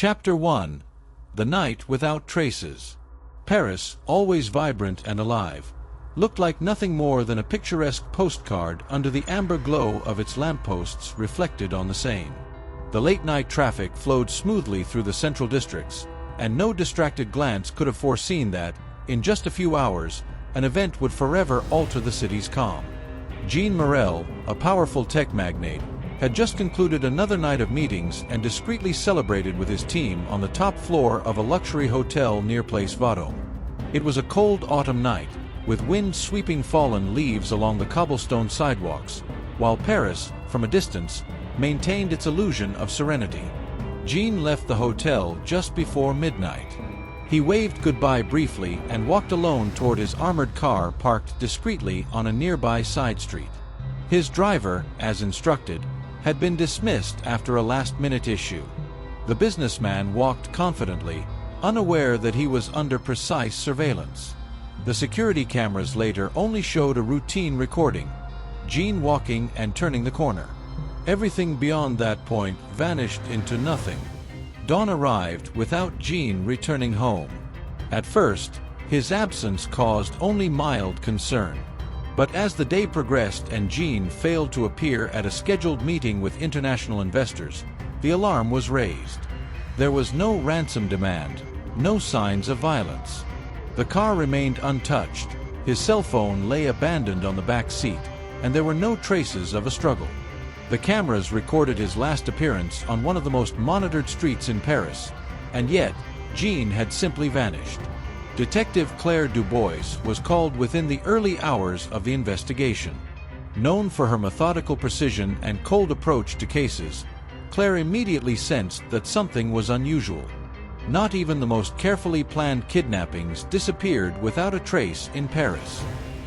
Chapter 1. The Night Without Traces. Paris, always vibrant and alive, looked like nothing more than a picturesque postcard under the amber glow of its lampposts reflected on the Seine. The late-night traffic flowed smoothly through the central districts, and no distracted glance could have foreseen that, in just a few hours, an event would forever alter the city's calm. Jean Morel, a powerful tech magnate, had just concluded another night of meetings and discreetly celebrated with his team on the top floor of a luxury hotel near Place Vendôme. It was a cold autumn night, with wind sweeping fallen leaves along the cobblestone sidewalks, while Paris, from a distance, maintained its illusion of serenity. Jean left the hotel just before midnight. He waved goodbye briefly and walked alone toward his armored car parked discreetly on a nearby side street. His driver, as instructed, had been dismissed after a last-minute issue. The businessman walked confidently, unaware that he was under precise surveillance. The security cameras later only showed a routine recording, Jean walking and turning the corner. Everything beyond that point vanished into nothing. Dawn arrived without Jean returning home. At first, his absence caused only mild concern. But as the day progressed and Jean failed to appear at a scheduled meeting with international investors, the alarm was raised. There was no ransom demand, no signs of violence. The car remained untouched, his cell phone lay abandoned on the back seat, and there were no traces of a struggle. The cameras recorded his last appearance on one of the most monitored streets in Paris, and yet, Jean had simply vanished. Detective Claire Dubois was called within the early hours of the investigation. Known for her methodical precision and cold approach to cases, Claire immediately sensed that something was unusual. Not even the most carefully planned kidnappings disappeared without a trace in Paris.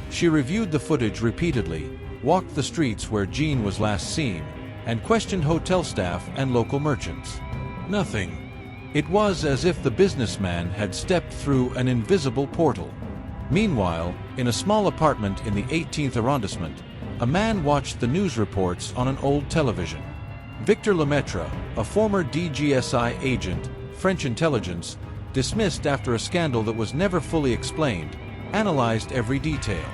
She reviewed the footage repeatedly, walked the streets where Jean was last seen, and questioned hotel staff and local merchants. Nothing. It was as if the businessman had stepped through an invisible portal. Meanwhile, in a small apartment in the 18th arrondissement, a man watched the news reports on an old television. Victor Lemaitre, a former DGSI agent, French intelligence, dismissed after a scandal that was never fully explained, analyzed every detail.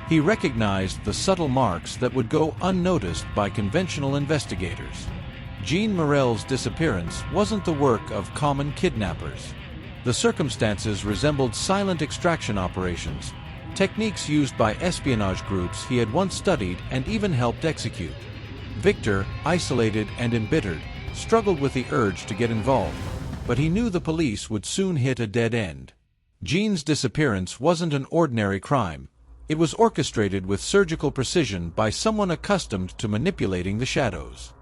He recognized the subtle marks that would go unnoticed by conventional investigators. Jean Morel's disappearance wasn't the work of common kidnappers. The circumstances resembled silent extraction operations, techniques used by espionage groups he had once studied and even helped execute. Victor, isolated and embittered, struggled with the urge to get involved, but he knew the police would soon hit a dead end. Jean's disappearance wasn't an ordinary crime. It was orchestrated with surgical precision by someone accustomed to manipulating the shadows.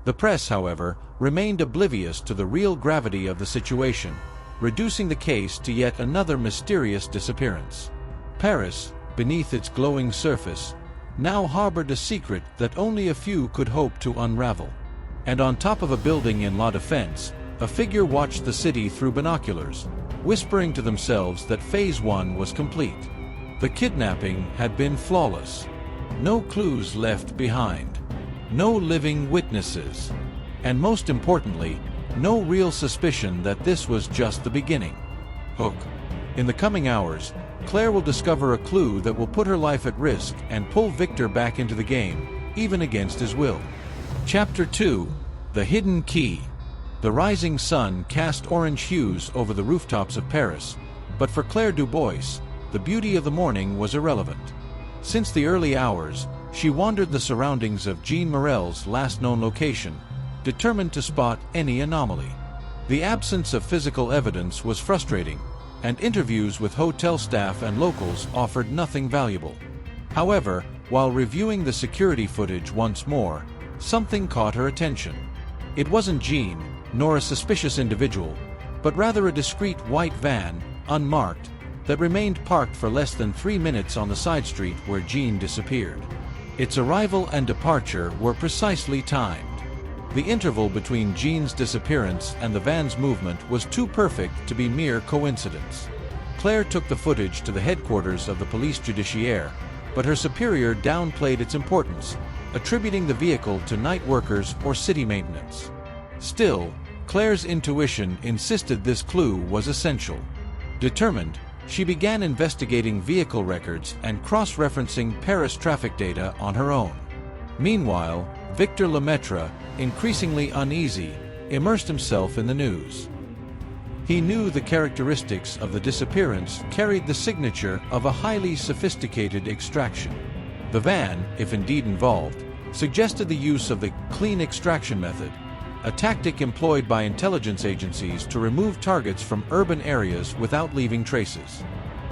The press, however, remained oblivious to the real gravity of the situation, reducing the case to yet another mysterious disappearance. Paris, beneath its glowing surface, now harbored a secret that only a few could hope to unravel. And on top of a building in La Défense, a figure watched the city through binoculars, whispering to themselves that Phase 1 was complete. The kidnapping had been flawless. No clues left behind. No living witnesses. And most importantly, no real suspicion that this was just the beginning. Hook. In the coming hours, Claire will discover a clue that will put her life at risk and pull Victor back into the game, even against his will. Chapter 2. The Hidden Key. The rising sun cast orange hues over the rooftops of Paris, but for Claire Dubois, the beauty of the morning was irrelevant. Since the early hours, she wandered the surroundings of Jean Morel's last known location, determined to spot any anomaly. The absence of physical evidence was frustrating, and interviews with hotel staff and locals offered nothing valuable. However, while reviewing the security footage once more, something caught her attention. It wasn't Jean, nor a suspicious individual, but rather a discreet white van, unmarked, that remained parked for less than 3 minutes on the side street where Jean disappeared. Its arrival and departure were precisely timed. The interval between Jean's disappearance and the van's movement was too perfect to be mere coincidence. Claire took the footage to the headquarters of the police judiciaire, but her superior downplayed its importance, attributing the vehicle to night workers or city maintenance. Still, Claire's intuition insisted this clue was essential. Determined, she began investigating vehicle records and cross-referencing Paris traffic data on her own. Meanwhile, Victor Lemaitre, increasingly uneasy, immersed himself in the news. He knew the characteristics of the disappearance carried the signature of a highly sophisticated extraction. The van, if indeed involved, suggested the use of the clean extraction method, a tactic employed by intelligence agencies to remove targets from urban areas without leaving traces.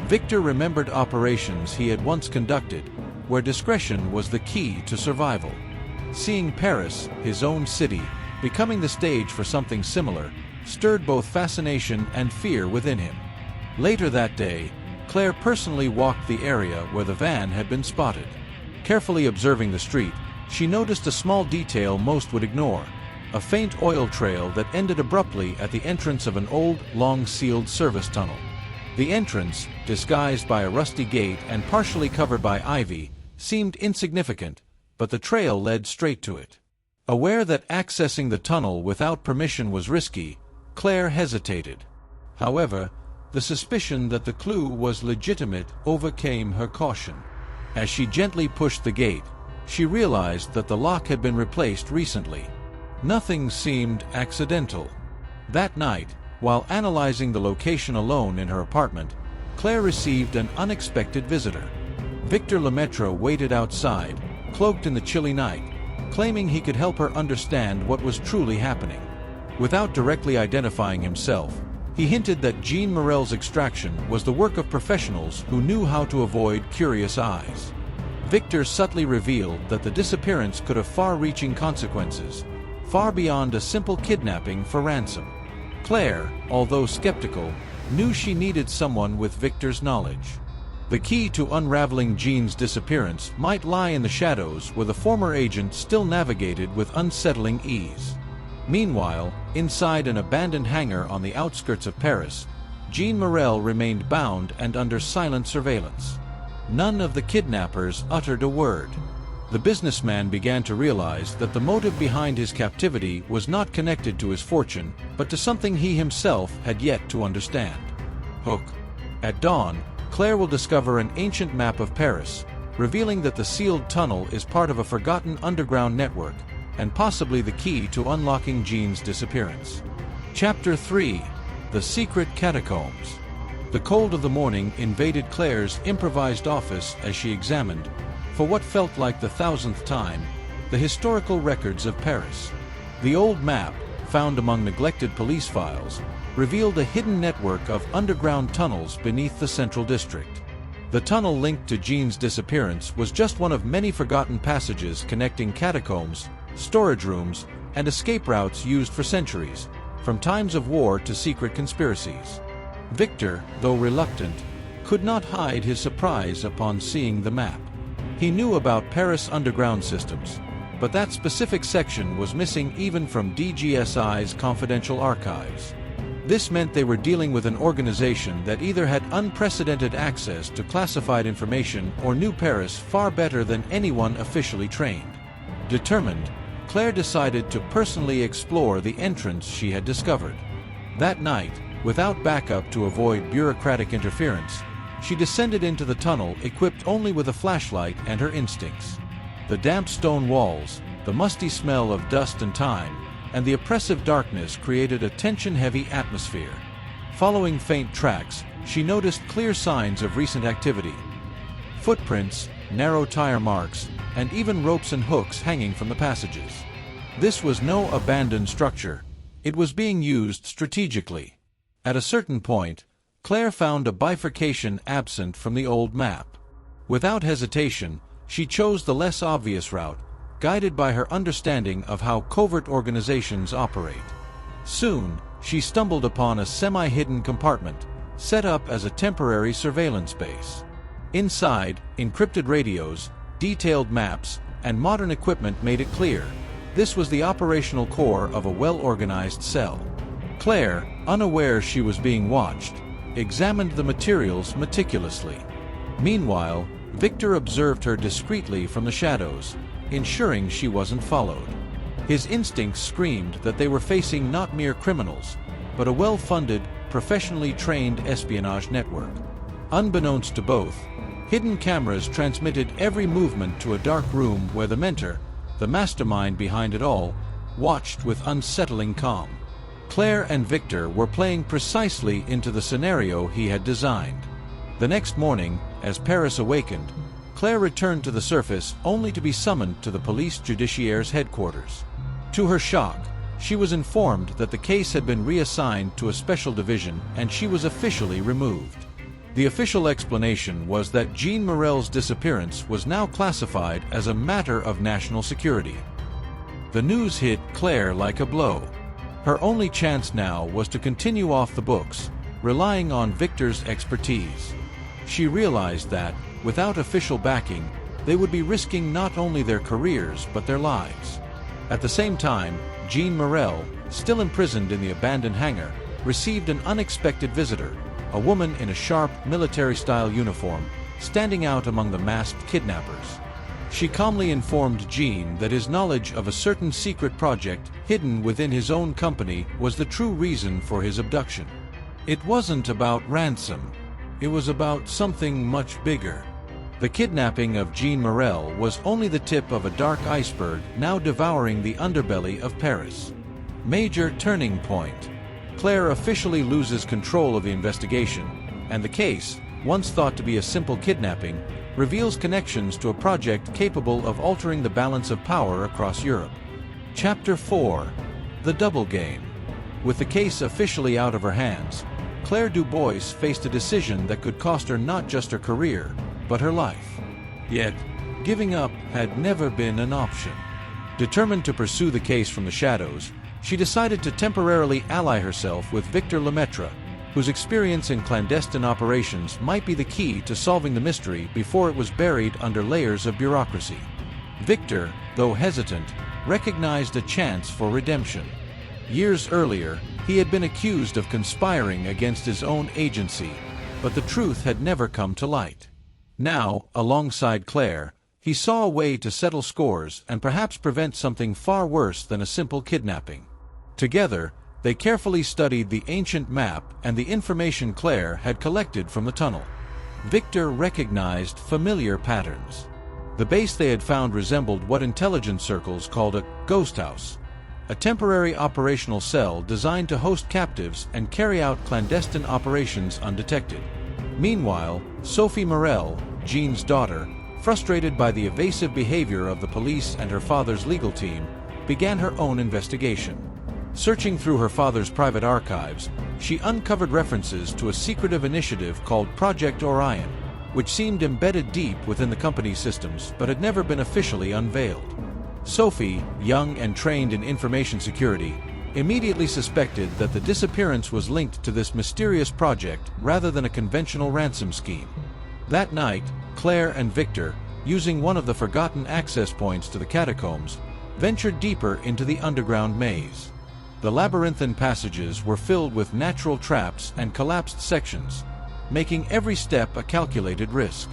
Victor remembered operations he had once conducted, where discretion was the key to survival. Seeing Paris, his own city, becoming the stage for something similar, stirred both fascination and fear within him. Later that day, Claire personally walked the area where the van had been spotted. Carefully observing the street, she noticed a small detail most would ignore: a faint oil trail that ended abruptly at the entrance of an old, long-sealed service tunnel. The entrance, disguised by a rusty gate and partially covered by ivy, seemed insignificant, but the trail led straight to it. Aware that accessing the tunnel without permission was risky, Claire hesitated. However, the suspicion that the clue was legitimate overcame her caution. As she gently pushed the gate, she realized that the lock had been replaced recently. Nothing seemed accidental. That night, while analyzing the location alone in her apartment, Claire received an unexpected visitor. Victor Lemaitre waited outside, cloaked in the chilly night, claiming he could help her understand what was truly happening. Without directly identifying himself, he hinted that Jean Morel's extraction was the work of professionals who knew how to avoid curious eyes. Victor subtly revealed that the disappearance could have far-reaching consequences, far beyond a simple kidnapping for ransom. Claire, although skeptical, knew she needed someone with Victor's knowledge. The key to unraveling Jean's disappearance might lie in the shadows where the former agent still navigated with unsettling ease. Meanwhile, inside an abandoned hangar on the outskirts of Paris, Jean Morel remained bound and under silent surveillance. None of the kidnappers uttered a word. The businessman began to realize that the motive behind his captivity was not connected to his fortune, but to something he himself had yet to understand. Hook. At dawn, Claire will discover an ancient map of Paris, revealing that the sealed tunnel is part of a forgotten underground network, and possibly the key to unlocking Jean's disappearance. Chapter 3. The Secret Catacombs. The cold of the morning invaded Claire's improvised office as she examined, for what felt like the 1000th time, the historical records of Paris. The old map, found among neglected police files, revealed a hidden network of underground tunnels beneath the central district. The tunnel linked to Jean's disappearance was just one of many forgotten passages connecting catacombs, storage rooms, and escape routes used for centuries, from times of war to secret conspiracies. Victor, though reluctant, could not hide his surprise upon seeing the map. He knew about Paris underground systems, but that specific section was missing even from DGSI's confidential archives. This meant they were dealing with an organization that either had unprecedented access to classified information or knew Paris far better than anyone officially trained. Determined, Claire decided to personally explore the entrance she had discovered. That night, without backup to avoid bureaucratic interference, she descended into the tunnel equipped only with a flashlight and her instincts. The damp stone walls, the musty smell of dust and time, and the oppressive darkness created a tension-heavy atmosphere. Following faint tracks, she noticed clear signs of recent activity. Footprints, narrow tire marks, and even ropes and hooks hanging from the passages. This was no abandoned structure. It was being used strategically. At a certain point, Claire found a bifurcation absent from the old map. Without hesitation, she chose the less obvious route, guided by her understanding of how covert organizations operate. Soon, she stumbled upon a semi-hidden compartment, set up as a temporary surveillance base. Inside, encrypted radios, detailed maps, and modern equipment made it clear this was the operational core of a well-organized cell. Claire, unaware she was being watched, examined the materials meticulously. Meanwhile, Victor observed her discreetly from the shadows, ensuring she wasn't followed. His instincts screamed that they were facing not mere criminals, but a well-funded, professionally trained espionage network. Unbeknownst to both, hidden cameras transmitted every movement to a dark room where the mentor, the mastermind behind it all, watched with unsettling calm. Claire and Victor were playing precisely into the scenario he had designed. The next morning, as Paris awakened, Claire returned to the surface only to be summoned to the police judiciaire's headquarters. To her shock, she was informed that the case had been reassigned to a special division and she was officially removed. The official explanation was that Jean Morel's disappearance was now classified as a matter of national security. The news hit Claire like a blow. Her only chance now was to continue off the books, relying on Victor's expertise. She realized that, without official backing, they would be risking not only their careers but their lives. At the same time, Jean Morel, still imprisoned in the abandoned hangar, received an unexpected visitor, a woman in a sharp, military-style uniform, standing out among the masked kidnappers. She calmly informed Jean that his knowledge of a certain secret project hidden within his own company was the true reason for his abduction. It wasn't about ransom. It was about something much bigger. The kidnapping of Jean Morel was only the tip of a dark iceberg now devouring the underbelly of Paris. Major turning point. Claire officially loses control of the investigation, and the case, once thought to be a simple kidnapping, reveals connections to a project capable of altering the balance of power across Europe. Chapter 4. The Double Game. With the case officially out of her hands, Claire Dubois faced a decision that could cost her not just her career, but her life. Yet, giving up had never been an option. Determined to pursue the case from the shadows, she decided to temporarily ally herself with Victor Lemaitre, whose experience in clandestine operations might be the key to solving the mystery before it was buried under layers of bureaucracy. Victor, though hesitant, recognized a chance for redemption. Years earlier, he had been accused of conspiring against his own agency, but the truth had never come to light. Now, alongside Claire, he saw a way to settle scores and perhaps prevent something far worse than a simple kidnapping. Together, they carefully studied the ancient map and the information Claire had collected from the tunnel. Victor recognized familiar patterns. The base they had found resembled what intelligence circles called a ghost house, a temporary operational cell designed to host captives and carry out clandestine operations undetected. Meanwhile, Sophie Morel, Jean's daughter, frustrated by the evasive behavior of the police and her father's legal team, began her own investigation. Searching through her father's private archives, she uncovered references to a secretive initiative called Project Orion, which seemed embedded deep within the company's systems but had never been officially unveiled. Sophie, young and trained in information security, immediately suspected that the disappearance was linked to this mysterious project rather than a conventional ransom scheme. That night, Claire and Victor, using one of the forgotten access points to the catacombs, ventured deeper into the underground maze. The labyrinthine passages were filled with natural traps and collapsed sections, making every step a calculated risk.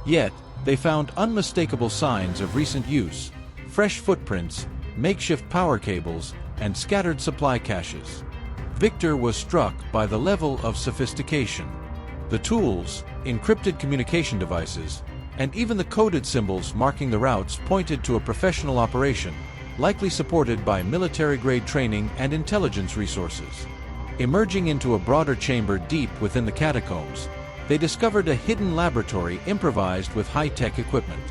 Yet, they found unmistakable signs of recent use, fresh footprints, makeshift power cables, and scattered supply caches. Victor was struck by the level of sophistication. The tools, encrypted communication devices, and even the coded symbols marking the routes pointed to a professional operation, likely supported by military-grade training and intelligence resources. Emerging into a broader chamber deep within the catacombs, they discovered a hidden laboratory improvised with high-tech equipment.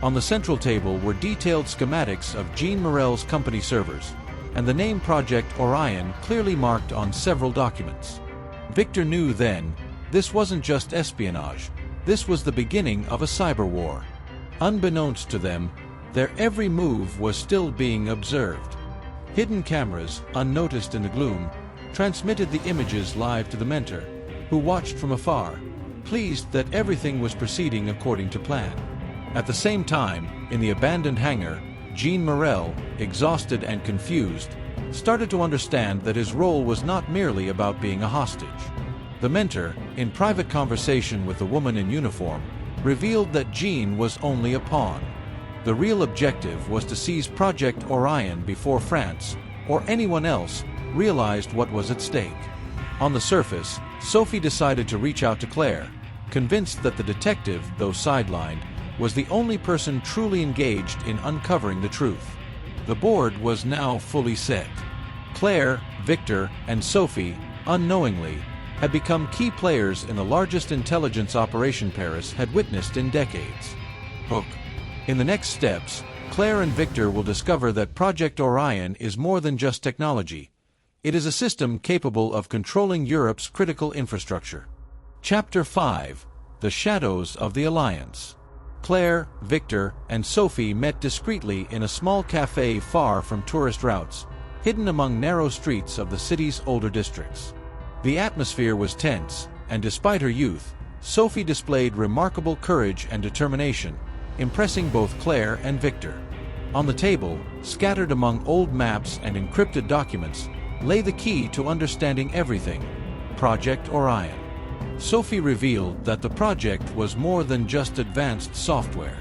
On the central table were detailed schematics of Jean Morel's company servers, and the name Project Orion clearly marked on several documents. Victor knew then, this wasn't just espionage, this was the beginning of a cyber war. Unbeknownst to them, their every move was still being observed. Hidden cameras, unnoticed in the gloom, transmitted the images live to the mentor, who watched from afar, pleased that everything was proceeding according to plan. At the same time, in the abandoned hangar, Jean Morel, exhausted and confused, started to understand that his role was not merely about being a hostage. The mentor, in private conversation with the woman in uniform, revealed that Jean was only a pawn. The real objective was to seize Project Orion before France, or anyone else, realized what was at stake. On the surface, Sophie decided to reach out to Claire, convinced that the detective, though sidelined, was the only person truly engaged in uncovering the truth. The board was now fully set. Claire, Victor, and Sophie, unknowingly, had become key players in the largest intelligence operation Paris had witnessed in decades. Hook. In the next steps, Claire and Victor will discover that Project Orion is more than just technology. It is a system capable of controlling Europe's critical infrastructure. Chapter 5. The Shadows of the Alliance. Claire, Victor, and Sophie met discreetly in a small cafe far from tourist routes, hidden among narrow streets of the city's older districts. The atmosphere was tense, and despite her youth, Sophie displayed remarkable courage and determination, impressing both Claire and Victor. On the table, scattered among old maps and encrypted documents, lay the key to understanding everything: Project Orion. Sophie revealed that the project was more than just advanced software.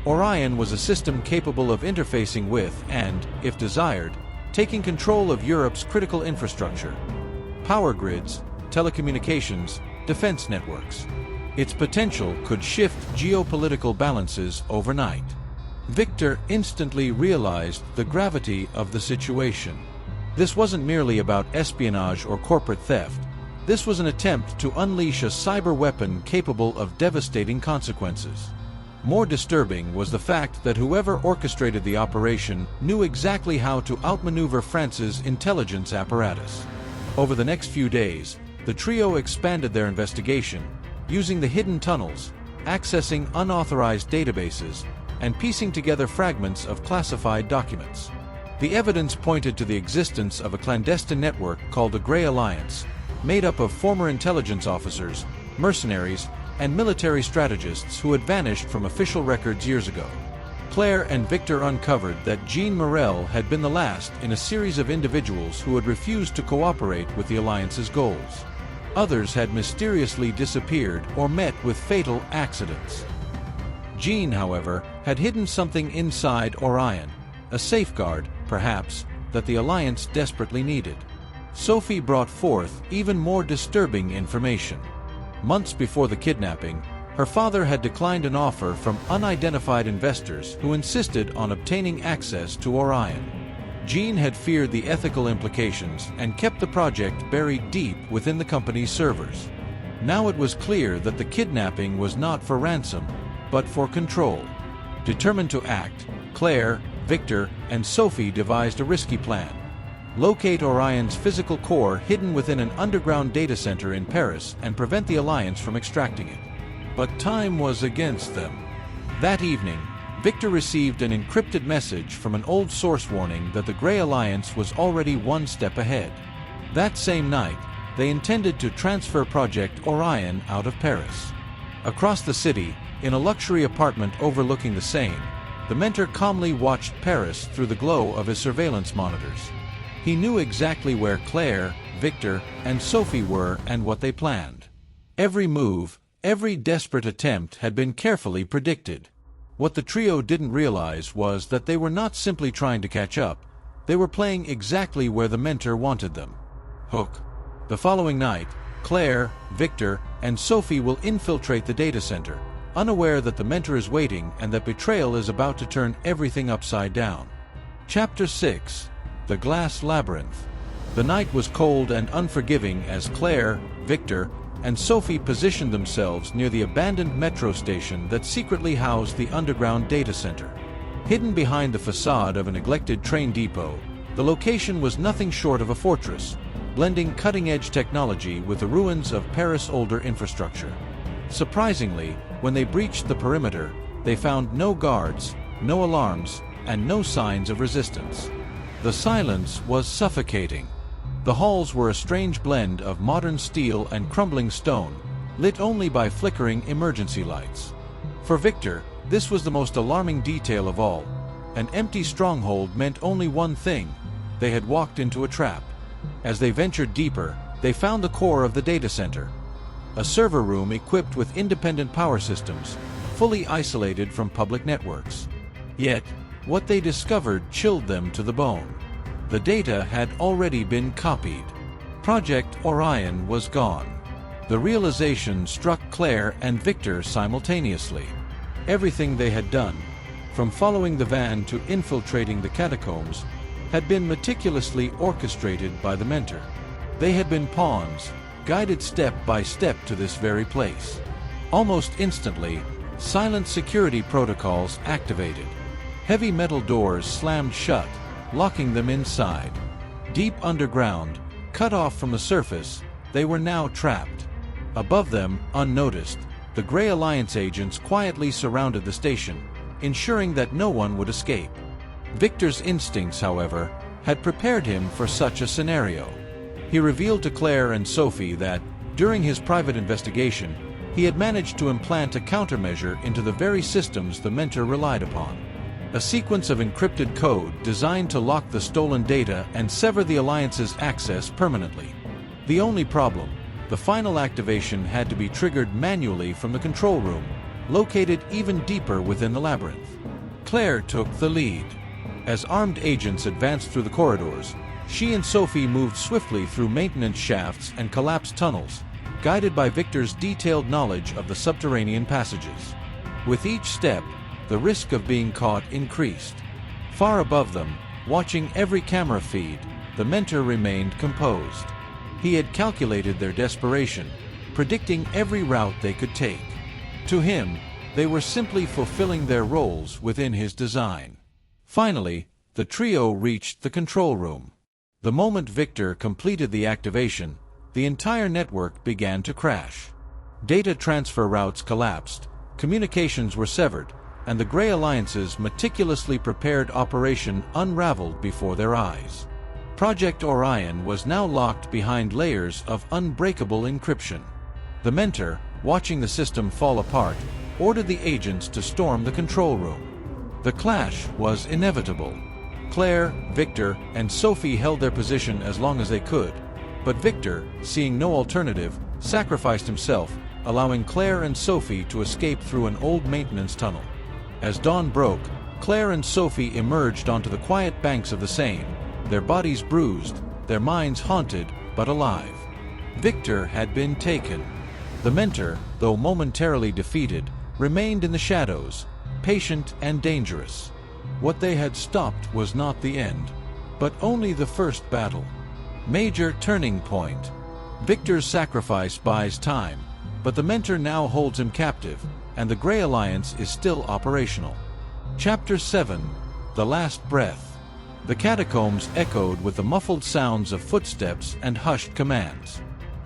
Orion was a system capable of interfacing with and, if desired, taking control of Europe's critical infrastructure: power grids, telecommunications, defense networks. Its potential could shift geopolitical balances overnight. Victor instantly realized the gravity of the situation. This wasn't merely about espionage or corporate theft. This was an attempt to unleash a cyber weapon capable of devastating consequences. More disturbing was the fact that whoever orchestrated the operation knew exactly how to outmaneuver France's intelligence apparatus. Over the next few days, the trio expanded their investigation, using the hidden tunnels, accessing unauthorized databases, and piecing together fragments of classified documents. The evidence pointed to the existence of a clandestine network called the Grey Alliance, made up of former intelligence officers, mercenaries, and military strategists who had vanished from official records years ago. Claire and Victor uncovered that Jean Morel had been the last in a series of individuals who had refused to cooperate with the Alliance's goals. Others had mysteriously disappeared or met with fatal accidents. Jean, however, had hidden something inside Orion, a safeguard, perhaps, that the Alliance desperately needed. Sophie brought forth even more disturbing information. Months before the kidnapping, her father had declined an offer from unidentified investors who insisted on obtaining access to Orion. Jean had feared the ethical implications and kept the project buried deep within the company's servers. Now it was clear that the kidnapping was not for ransom, but for control. Determined to act, Claire, Victor, and Sophie devised a risky plan: locate Orion's physical core hidden within an underground data center in Paris and prevent the Alliance from extracting it. But time was against them. That evening, Victor received an encrypted message from an old source warning that the Grey Alliance was already one step ahead. That same night, they intended to transfer Project Orion out of Paris. Across the city, in a luxury apartment overlooking the Seine, the mentor calmly watched Paris through the glow of his surveillance monitors. He knew exactly where Claire, Victor, and Sophie were and what they planned. Every move, every desperate attempt had been carefully predicted. What the trio didn't realize was that they were not simply trying to catch up, they were playing exactly where the mentor wanted them. Hook. The following night, Claire, Victor, and Sophie will infiltrate the data center, unaware that the mentor is waiting and that betrayal is about to turn everything upside down. Chapter 6. The Glass Labyrinth. The night was cold and unforgiving as Claire, Victor, and Sophie positioned themselves near the abandoned metro station that secretly housed the underground data center. Hidden behind the facade of a neglected train depot, the location was nothing short of a fortress, blending cutting-edge technology with the ruins of Paris' older infrastructure. Surprisingly, when they breached the perimeter, they found no guards, no alarms, and no signs of resistance. The silence was suffocating. The halls were a strange blend of modern steel and crumbling stone, lit only by flickering emergency lights. For Victor, this was the most alarming detail of all. An empty stronghold meant only one thing: they had walked into a trap. As they ventured deeper, they found the core of the data center, a server room equipped with independent power systems, fully isolated from public networks. Yet, what they discovered chilled them to the bone. The data had already been copied. Project Orion was gone. The realization struck Claire and Victor simultaneously. Everything they had done, from following the van to infiltrating the catacombs, had been meticulously orchestrated by the mentor. They had been pawns, guided step by step to this very place. Almost instantly, silent security protocols activated. Heavy metal doors slammed shut, locking them inside. Deep underground, cut off from the surface, they were now trapped. Above them, unnoticed, the Grey Alliance agents quietly surrounded the station, ensuring that no one would escape. Victor's instincts, however, had prepared him for such a scenario. He revealed to Claire and Sophie that, during his private investigation, he had managed to implant a countermeasure into the very systems the mentor relied upon. A sequence of encrypted code designed to lock the stolen data and sever the Alliance's access permanently. The only problem, the final activation had to be triggered manually from the control room, located even deeper within the labyrinth. Claire took the lead. As armed agents advanced through the corridors, she and Sophie moved swiftly through maintenance shafts and collapsed tunnels, guided by Victor's detailed knowledge of the subterranean passages. With each step, the risk of being caught increased. Far above them, watching every camera feed, the mentor remained composed. He had calculated their desperation, predicting every route they could take. To him, they were simply fulfilling their roles within his design. Finally, the trio reached the control room. The moment Victor completed the activation, the entire network began to crash. Data transfer routes collapsed, communications were severed, and the Grey Alliance's meticulously prepared operation unraveled before their eyes. Project Orion was now locked behind layers of unbreakable encryption. The mentor, watching the system fall apart, ordered the agents to storm the control room. The clash was inevitable. Claire, Victor, and Sophie held their position as long as they could, but Victor, seeing no alternative, sacrificed himself, allowing Claire and Sophie to escape through an old maintenance tunnel. As dawn broke, Claire and Sophie emerged onto the quiet banks of the Seine, their bodies bruised, their minds haunted, but alive. Victor had been taken. The mentor, though momentarily defeated, remained in the shadows, patient and dangerous. What they had stopped was not the end, but only the first battle. Major turning point. Victor's sacrifice buys time, but the mentor now holds him captive, and the Grey Alliance is still operational. Chapter 7: The Last Breath. The catacombs echoed with the muffled sounds of footsteps and hushed commands.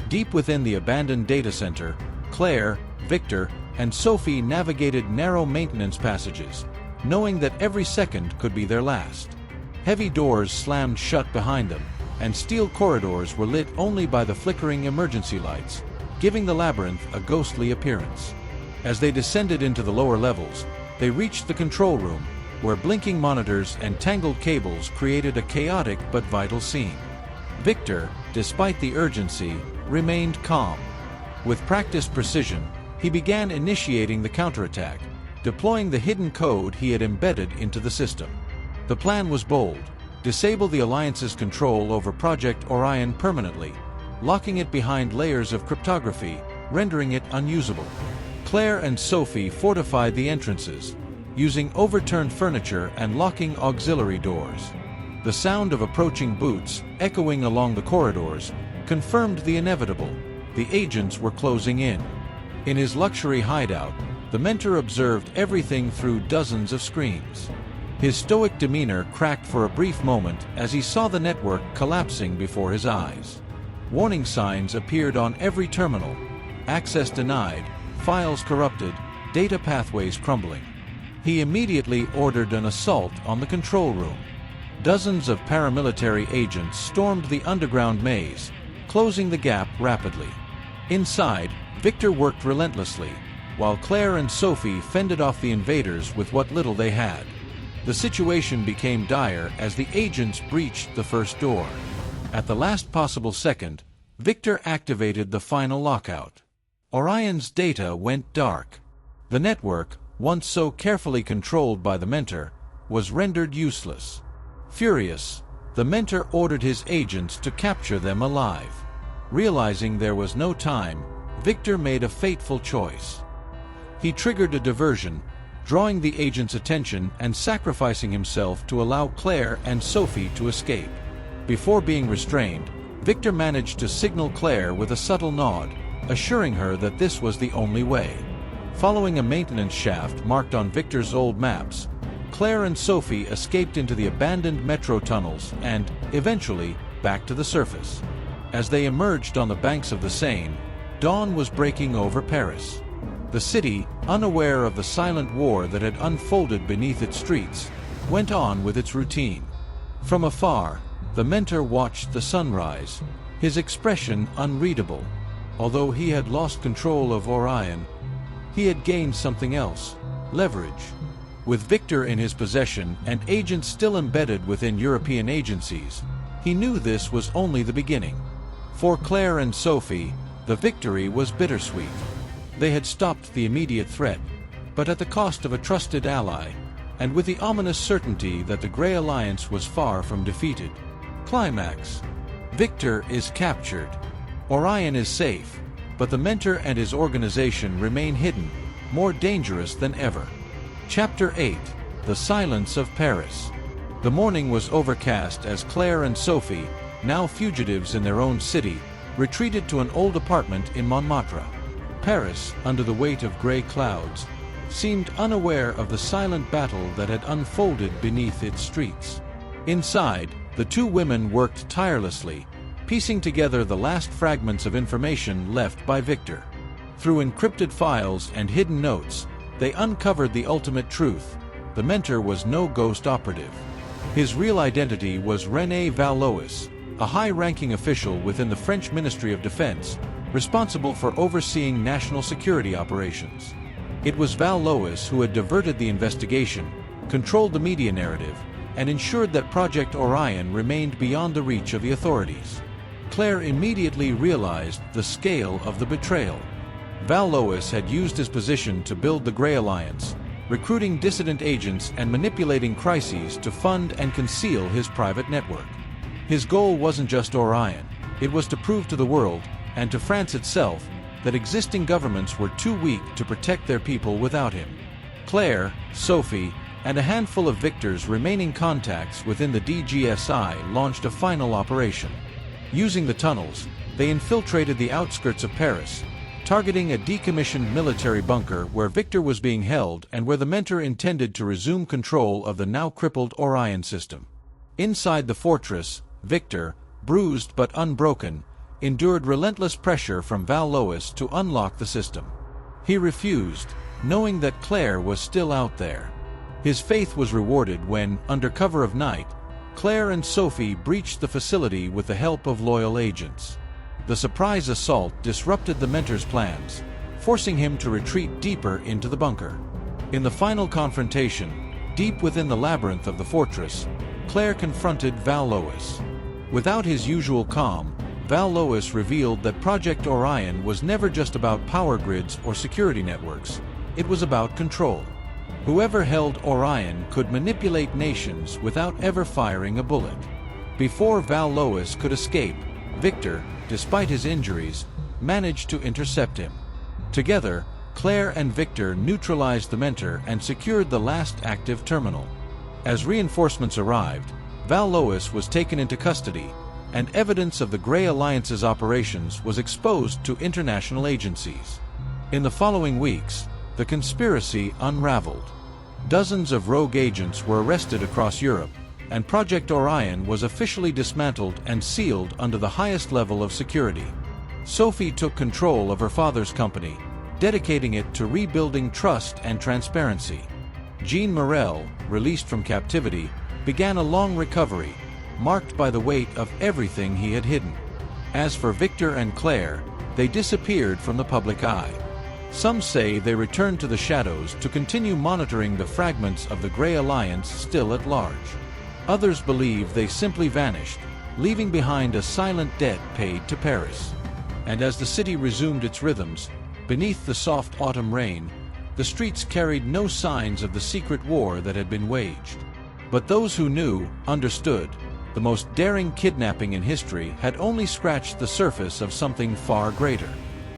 Deep within the abandoned data center, Claire, Victor, and Sophie navigated narrow maintenance passages, knowing that every second could be their last. Heavy doors slammed shut behind them, and steel corridors were lit only by the flickering emergency lights, giving the labyrinth a ghostly appearance. As they descended into the lower levels, they reached the control room, where blinking monitors and tangled cables created a chaotic but vital scene. Victor, despite the urgency, remained calm. With practiced precision, he began initiating the counterattack, deploying the hidden code he had embedded into the system. The plan was bold: disable the Alliance's control over Project Orion permanently, locking it behind layers of cryptography, rendering it unusable. Claire and Sophie fortified the entrances, using overturned furniture and locking auxiliary doors. The sound of approaching boots, echoing along the corridors, confirmed the inevitable: the agents were closing in. In his luxury hideout, the mentor observed everything through dozens of screens. His stoic demeanor cracked for a brief moment as he saw the network collapsing before his eyes. Warning signs appeared on every terminal: access denied, files corrupted, data pathways crumbling. He immediately ordered an assault on the control room. Dozens of paramilitary agents stormed the underground maze, closing the gap rapidly. Inside, Victor worked relentlessly, while Claire and Sophie fended off the invaders with what little they had. The situation became dire as the agents breached the first door. At the last possible second, Victor activated the final lockout. Orion's data went dark. The network, once so carefully controlled by the mentor, was rendered useless. Furious, the mentor ordered his agents to capture them alive. Realizing there was no time, Victor made a fateful choice. He triggered a diversion, drawing the agents' attention and sacrificing himself to allow Claire and Sophie to escape. Before being restrained, Victor managed to signal Claire with a subtle nod, assuring her that this was the only way. Following a maintenance shaft marked on Victor's old maps, Claire and Sophie escaped into the abandoned metro tunnels and, eventually, back to the surface. As they emerged on the banks of the Seine, dawn was breaking over Paris. The city, unaware of the silent war that had unfolded beneath its streets, went on with its routine. From afar, the mentor watched the sunrise, his expression unreadable. Although he had lost control of Orion, he had gained something else: leverage. With Victor in his possession and agents still embedded within European agencies, he knew this was only the beginning. For Claire and Sophie, the victory was bittersweet. They had stopped the immediate threat, but at the cost of a trusted ally, and with the ominous certainty that the Grey Alliance was far from defeated. Climax. Victor is captured. Orion is safe, but the mentor and his organization remain hidden, more dangerous than ever. Chapter 8. The Silence of Paris. The morning was overcast as Claire and Sophie, now fugitives in their own city, retreated to an old apartment in Montmartre. Paris, under the weight of gray clouds, seemed unaware of the silent battle that had unfolded beneath its streets. Inside, the two women worked tirelessly, piecing together the last fragments of information left by Victor. Through encrypted files and hidden notes, they uncovered the ultimate truth: the mentor was no ghost operative. His real identity was René Vallois, a high-ranking official within the French Ministry of Defense, responsible for overseeing national security operations. It was Vallois who had diverted the investigation, controlled the media narrative, and ensured that Project Orion remained beyond the reach of the authorities. Claire immediately realized the scale of the betrayal. Vallois had used his position to build the Grey Alliance, recruiting dissident agents and manipulating crises to fund and conceal his private network. His goal wasn't just Orion, it was to prove to the world, and to France itself, that existing governments were too weak to protect their people without him. Claire, Sophie, and a handful of Victor's remaining contacts within the DGSI launched a final operation. Using the tunnels, they infiltrated the outskirts of Paris, targeting a decommissioned military bunker where Victor was being held and where the mentor intended to resume control of the now crippled Orion system. Inside the fortress, Victor, bruised but unbroken, endured relentless pressure from Vallois to unlock the system. He refused, knowing that Claire was still out there. His faith was rewarded when, under cover of night, Claire and Sophie breached the facility with the help of loyal agents. The surprise assault disrupted the mentor's plans, forcing him to retreat deeper into the bunker. In the final confrontation, deep within the labyrinth of the fortress, Claire confronted Vallois. Without his usual calm, Vallois revealed that Project Orion was never just about power grids or security networks. It was about control. Whoever held Orion could manipulate nations without ever firing a bullet. Before Vallois could escape, Victor, despite his injuries, managed to intercept him. Together, Claire and Victor neutralized the mentor and secured the last active terminal. As reinforcements arrived, Vallois was taken into custody, and evidence of the Grey Alliance's operations was exposed to international agencies. In the following weeks, the conspiracy unraveled. Dozens of rogue agents were arrested across Europe, and Project Orion was officially dismantled and sealed under the highest level of security. Sophie took control of her father's company, dedicating it to rebuilding trust and transparency. Jean Morel, released from captivity, began a long recovery, marked by the weight of everything he had hidden. As for Victor and Claire, they disappeared from the public eye. Some say they returned to the shadows to continue monitoring the fragments of the Grey Alliance still at large. Others believe they simply vanished, leaving behind a silent debt paid to Paris. And as the city resumed its rhythms, beneath the soft autumn rain, the streets carried no signs of the secret war that had been waged. But those who knew understood. The most daring kidnapping in history had only scratched the surface of something far greater.